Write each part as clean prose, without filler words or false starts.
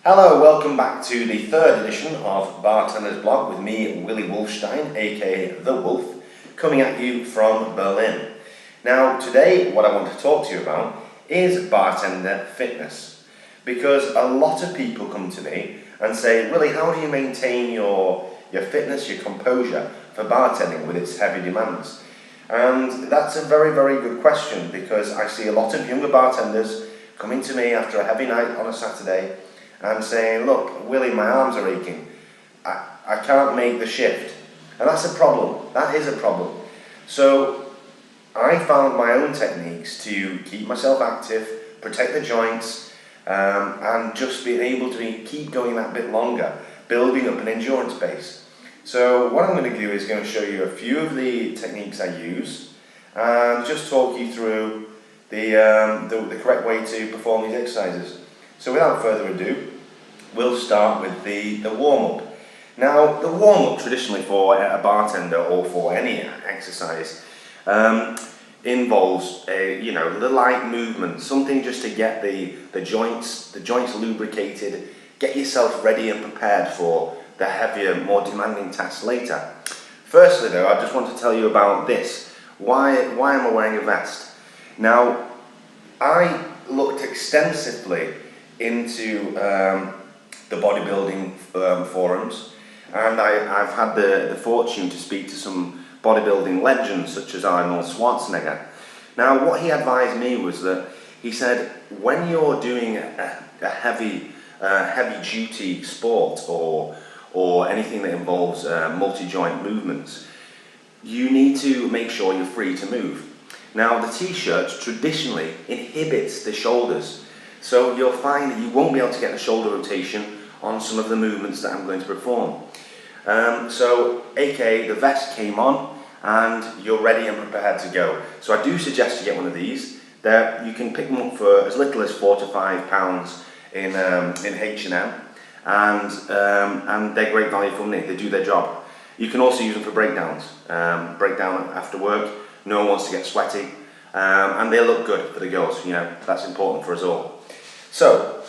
Hello, welcome back to the third edition of Bartenders blog with me, Willy Wolfstein, aka The Wolf, coming at you from Berlin. Now, today what I want to talk to you about is bartender fitness, because a lot of people come to me and say, Willy, how do you maintain your fitness, your composure for bartending with its heavy demands? And that's a very, very good question, because I see a lot of younger bartenders coming to me after a heavy night on a Saturday and saying, look, Willy, my arms are aching. I can't make the shift. And that's a problem. That is a problem. So I found my own techniques to keep myself active, protect the joints, and just being able to keep going that bit longer, building up an endurance base. So what I'm going to do is going to show you a few of the techniques I use and just talk you through the correct way to perform these exercises. So without further ado, we'll start with the warm-up. Now, the warm-up traditionally for a bartender or for any exercise involves the light movement, something just to get the joints lubricated, get yourself ready and prepared for the heavier, more demanding tasks later. Firstly though, I just want to tell you about this. Why am I wearing a vest? Now, I looked extensively into the bodybuilding forums, and I've had the fortune to speak to some bodybuilding legends such as Arnold Schwarzenegger. Now, what he advised me was that he said, when you're doing a heavy duty sport or anything that involves multi-joint movements, you need to make sure you're free to move. Now, the t-shirt traditionally inhibits the shoulders, so you'll find that you won't be able to get the shoulder rotation on some of the movements that I'm going to perform. So, aka the vest came on and you're ready and prepared to go. So I do suggest you get one of these. You can pick them up for as little as £4 to £5 in H&M, and they're great value for money. They do their job. You can also use them for breakdowns. Breakdown after work. No one wants to get sweaty, and they look good for the girls. You know, that's important for us all. So,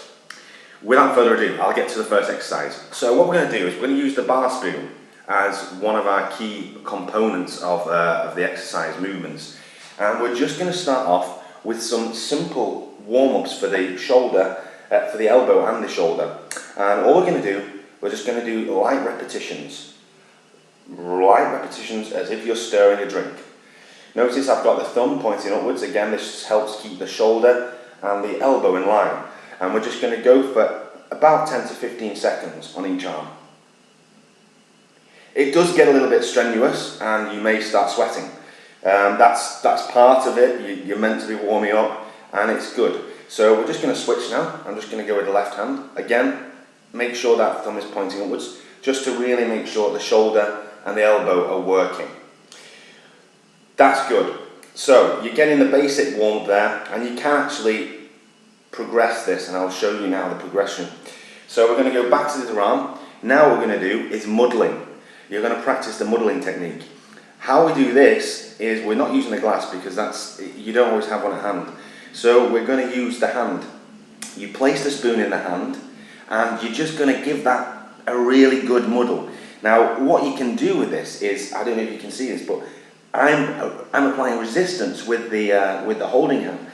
without further ado, I'll get to the first exercise. So what we're going to do is we're going to use the bar spoon as one of our key components of the exercise movements. And we're just going to start off with some simple warm-ups for the shoulder, for the elbow and the shoulder. And all we're going to do, we're just going to do light repetitions. Light repetitions as if you're stirring a drink. Notice I've got the thumb pointing upwards. Again, this helps keep the shoulder and the elbow in line. And we're just going to go for about 10 to 15 seconds on each arm. It does get a little bit strenuous and you may start sweating. That's part of it. You're meant to be warming up and it's good. So we're just going to switch now. I'm just going to go with the left hand. Again, make sure that thumb is pointing upwards, just to really make sure the shoulder and the elbow are working. That's good. So you're getting the basic warm up there, and you can actually progress this, and I'll show you now the progression. So we're going to go back to the other arm. Now what we're going to do is muddling. You're going to practice the muddling technique. How we do this is we're not using the glass because you don't always have one at hand. So we're going to use the hand. You place the spoon in the hand and you're just going to give that a really good muddle. Now what you can do with this is, I don't know if you can see this, but I'm applying resistance with the holding hand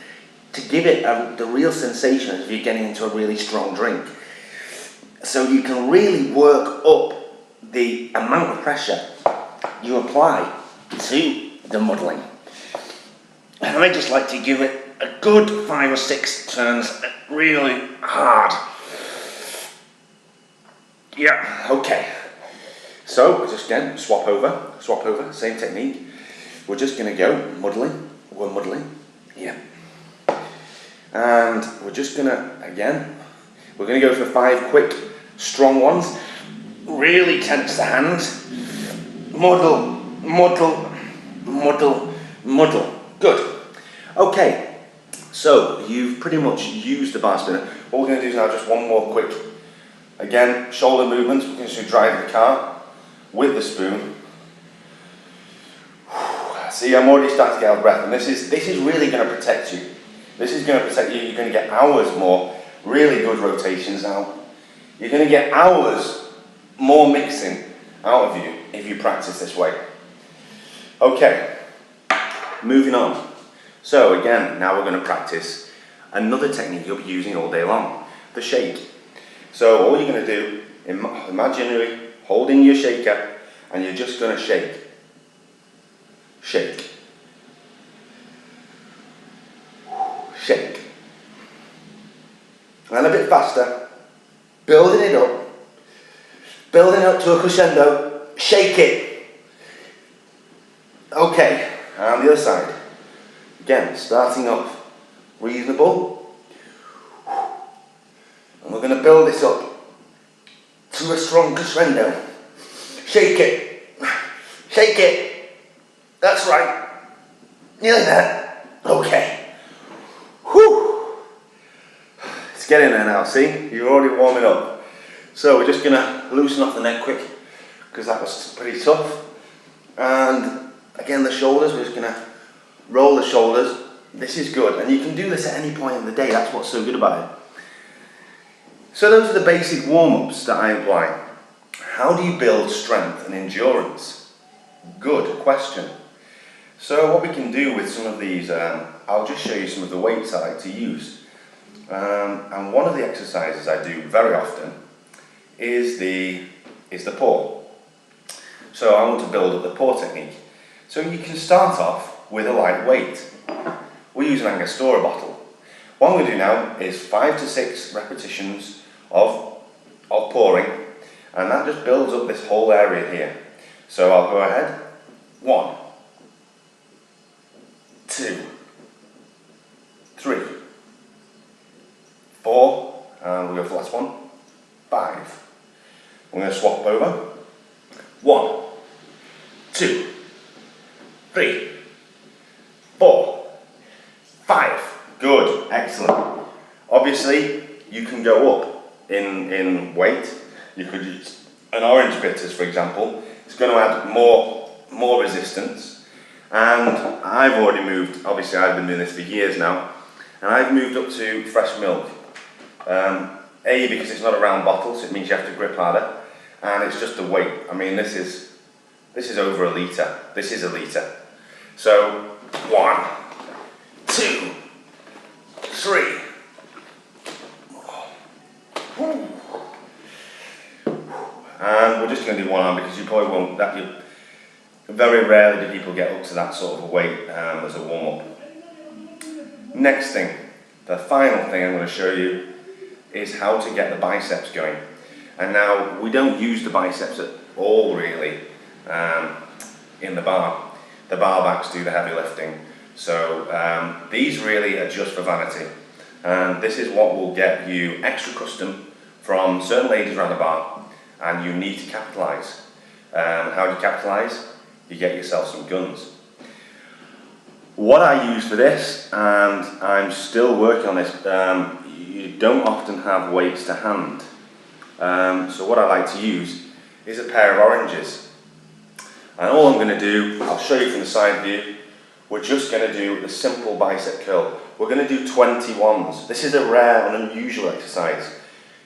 to give it the real sensation as if you're getting into a really strong drink. So you can really work up the amount of pressure you apply to the muddling. And I just like to give it a good 5 or 6 turns really hard. Yeah, okay. So just again, swap over, same technique. We're just going to go muddling, we're muddling, yeah. And we're just going to, again, we're going to go for 5 quick, strong ones. Really tense the hands. Muddle, muddle, muddle, muddle. Good. Okay, so you've pretty much used the bar spinner. What we're going to do is now just one more quick, again, shoulder movements. We're going to drive the car with the spoon. See, I'm already starting to get out of breath, and this is really going to protect you. This is going to protect you. You're going to get hours more really good rotations now. You're going to get hours more mixing out of you if you practice this way. Okay, moving on. So again, now we're going to practice another technique you'll be using all day long, the shake. So all you're going to do, imaginary, holding your shaker, and you're just going to shake. Shake. Shake. And a bit faster. Building it up. Building up to a crescendo. Shake it. Okay, and the other side. Again, starting off reasonable. And we're going to build this up to a strong crescendo. Shake it. Shake it. That's right. Nearly there. Okay. Whew. It's getting there now, see? You're already warming up. So we're just going to loosen off the neck quick, because that was pretty tough. And again, the shoulders, we're just going to roll the shoulders. This is good, and you can do this at any point in the day. That's what's so good about it. So those are the basic warm-ups that I apply. How do you build strength and endurance? Good question. So what we can do with some of these, I'll just show you some of the weights I like to use. And one of the exercises I do very often is the pour. So I want to build up the pour technique. So you can start off with a light weight. We use an Angostura bottle. What I'm going to do now is 5 to 6 repetitions of pouring, and that just builds up this whole area here. So I'll go ahead. 1, 2, 3, 4, and we'll go for the last one. 5. I'm going to swap over. 1, 2, 3, 4, 5. Good, excellent. Obviously, you can go up in weight. You could use an orange bitters, for example. It's going to add more resistance. And I've already moved, obviously I've been doing this for years now, and I've moved up to fresh milk. A, because it's not a round bottle, so it means you have to grip harder, and it's just the weight. I mean, this is over a litre. This is a litre. So 1, 2, 3. And we're just going to do one arm, because you probably won't. Very rarely do people get up to that sort of a weight as a warm up. Next thing, the final thing I'm going to show you is how to get the biceps going. And now we don't use the biceps at all really in the bar. The bar backs do the heavy lifting. So these really are just for vanity. And this is what will get you extra custom from certain ladies around the bar, and you need to capitalise. How do you capitalise? You get yourself some guns. What I use for this, and I'm still working on this, you don't often have weights to hand. So what I like to use is a pair of oranges. And all I'm going to do, I'll show you from the side view, we're just going to do the simple bicep curl. We're going to do 21s. This is a rare and unusual exercise.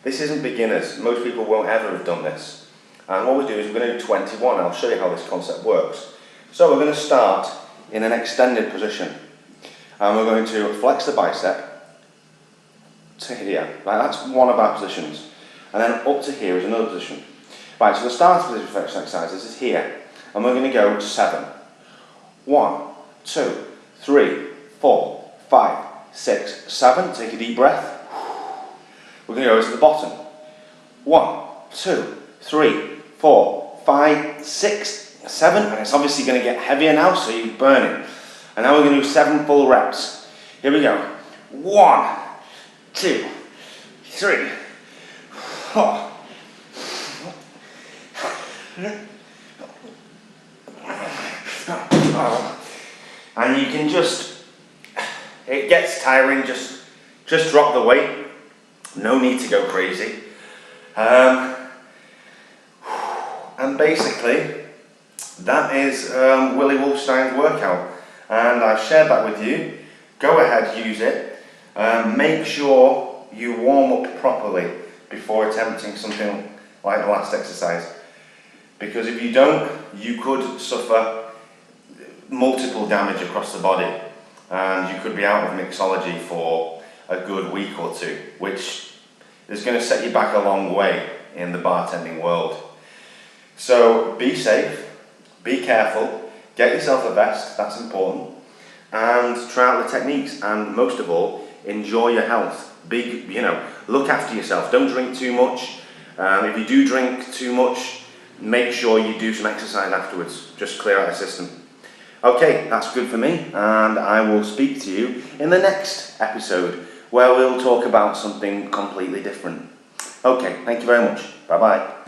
This isn't beginners. Most people won't ever have done this. And what we do is we're going to do 21. I'll show you how this concept works. So we're going to start in an extended position. And we're going to flex the bicep to here. Right, that's one of our positions. And then up to here is another position. Right, so the start of this flexion exercise is here. And we're going to go 7. 1, 2, 3, 4, 5, 6, 7. Take a deep breath. We're going to go to the bottom. 1, 2, 3, 4, 5, 6, 7. And it's obviously going to get heavier now, so you burn it. And now we're going to do 7 full reps. Here we go. 1, 2, 3, 4. And you can just, it gets tiring, just drop the weight. No need to go crazy. And basically, that is Willy Wolfstein's workout. And I've shared that with you. Go ahead, use it. Make sure you warm up properly before before attempting something like the last exercise. Because if you don't, you could suffer multiple damage across the body, and you could be out of mixology for a good week or two, which is going to set you back a long way in the bartending world. So be safe, be careful, get yourself a vest, that's important, and try out the techniques, and most of all, enjoy your health. Look after yourself, don't drink too much. If you do drink too much, make sure you do some exercise afterwards, just clear out the system. Okay, that's good for me, and I will speak to you in the next episode where we'll talk about something completely different. Okay, thank you very much. Bye bye.